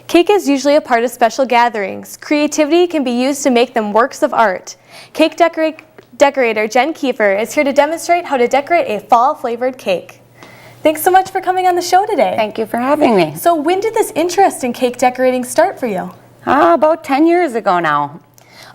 Cake is usually a part of special gatherings. Creativity can be used to make them works of art. Cake decorator Jen Kiefer is here to demonstrate how to decorate a fall-flavored cake. Thanks so much for coming on the show today. Thank you for having me. So when did this interest in cake decorating start for you? About 10 years ago now.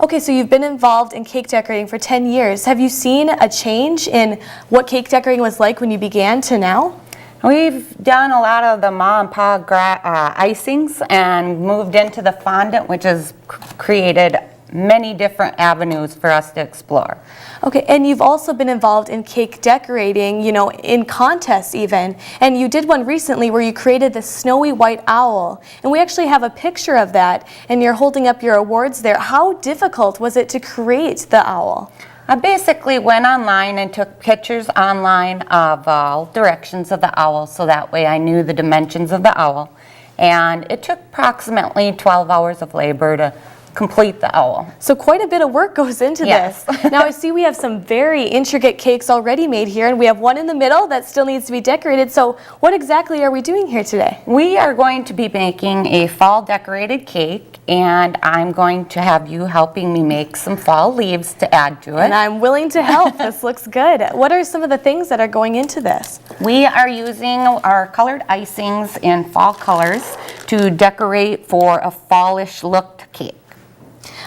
Okay, so you've been involved in cake decorating for 10 years. Have you seen a change in what cake decorating was like when you began to now? We've done a lot of the ma and pa icings and moved into the fondant, which has created many different avenues for us to explore. Okay, and you've also been involved in cake decorating, you know, in contests even. And you did one recently where you created this snowy white owl. And we actually have a picture of that, and you're holding up your awards there. How difficult was it to create the owl? I basically went online and took pictures online of all directions of the owl, so that way I knew the dimensions of the owl. And it took approximately 12 hours of labor to complete the owl. So quite a bit of work goes into Yes. this. Now I see we have some very intricate cakes already made here, and we have one in the middle that still needs to be decorated. So what exactly are we doing here today? We are going to be making a fall decorated cake, and I'm going to have you helping me make some fall leaves to add to it. And I'm willing to help. This looks good. What are some of the things that are going into this? We are using our colored icings in fall colors to decorate for a fallish looked cake.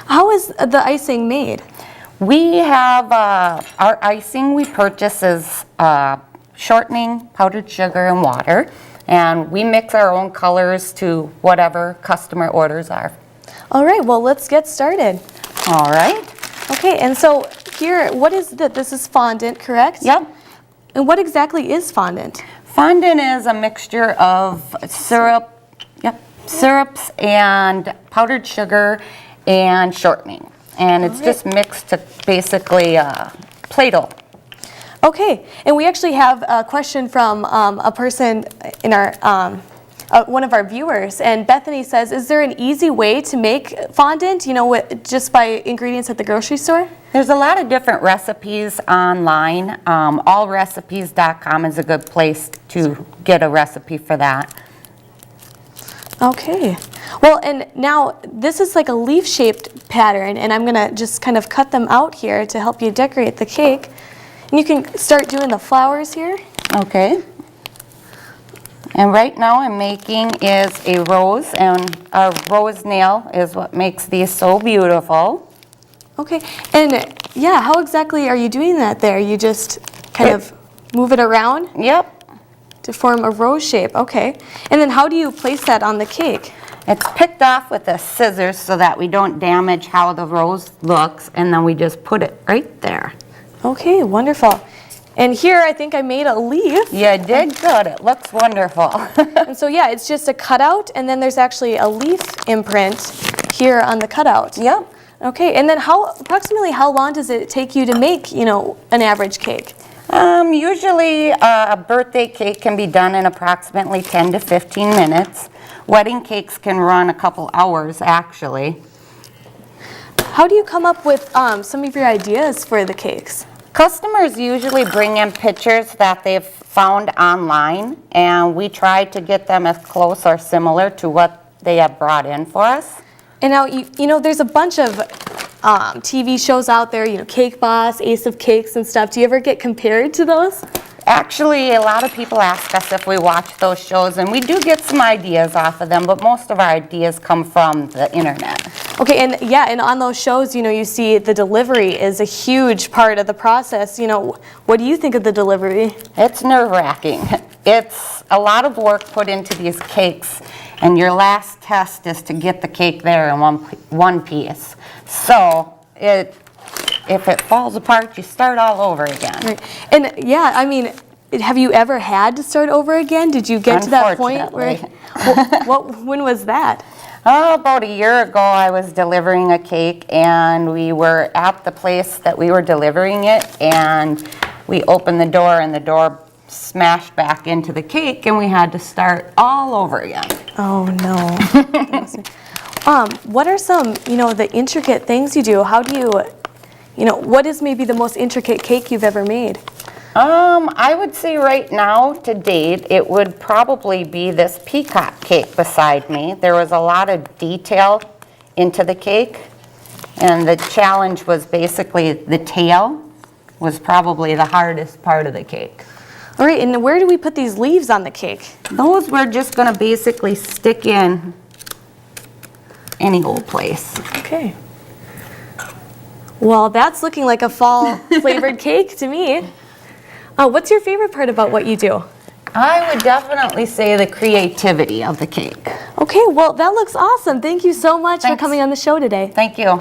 How is the icing made? We have our icing we purchase is shortening, powdered sugar, and water, and we mix our own colors to whatever customer orders are. All right, well, let's get started. All right. Okay, and so here, what is that? This is fondant, correct? Yep. And what exactly is fondant? Fondant is a mixture of syrups and powdered sugar and shortening, and it's just mixed to basically Play-Doh. Okay, and we actually have a question from a person in our one of our viewers, and Bethany says, is there an easy way to make fondant, you know, just by ingredients at the grocery store? There's a lot of different recipes online. Allrecipes.com is a good place to get a recipe for that. Okay. Well, and now this is like a leaf-shaped pattern, and I'm gonna just kind of cut them out here to help you decorate the cake. And you can start doing the flowers here. Okay. And right now I'm making is a rose, and a rose nail is what makes these so beautiful. Okay, and yeah, how exactly are you doing that there? You just kind of move it around? Yep. To form a rose shape, okay. And then how do you place that on the cake? It's picked off with the scissors so that we don't damage how the rose looks, and then we just put it right there. Okay, wonderful. And here I think I made a leaf. You did good. It looks wonderful. And so yeah, it's just a cutout, and then there's actually a leaf imprint here on the cutout. Yep. Okay, and then approximately how long does it take you to make, you know, an average cake? Usually a birthday cake can be done in approximately 10 to 15 minutes. Wedding cakes can run a couple hours, actually. How do you come up with some of your ideas for the cakes? Customers usually bring in pictures that they've found online, and we try to get them as close or similar to what they have brought in for us. And now, you know, there's a bunch of TV shows out there, you know, Cake Boss, Ace of Cakes and stuff. Do you ever get compared to those? Actually, a lot of people ask us if we watch those shows, and we do get some ideas off of them, but most of our ideas come from the internet. Okay, and yeah, and on those shows, you know, you see the delivery is a huge part of the process. You know, what do you think of the delivery? It's nerve-wracking. It's a lot of work put into these cakes, and your last test is to get the cake there in one piece. So if it falls apart, you start all over again. Right. And yeah, I mean, have you ever had to start over again? Did you get to that point where? When was that? Oh, about a year ago, I was delivering a cake, and we were at the place that we were delivering it, and we opened the door, and the door smashed back into the cake, and we had to start all over again. Oh no. What are some, you know, the intricate things you do? How do you, you know, what is maybe the most intricate cake you've ever made? I would say right now, to date, it would probably be this peacock cake beside me. There was a lot of detail into the cake, and the challenge was basically the tail was probably the hardest part of the cake. All right, and where do we put these leaves on the cake? Those we're just gonna basically stick in any old place. Okay. Well, that's looking like a fall flavored cake to me. What's your favorite part about what you do? I would definitely say the creativity of the cake. Okay, well, that looks awesome. Thank you so much for Thanks. coming on the show today. Thank you.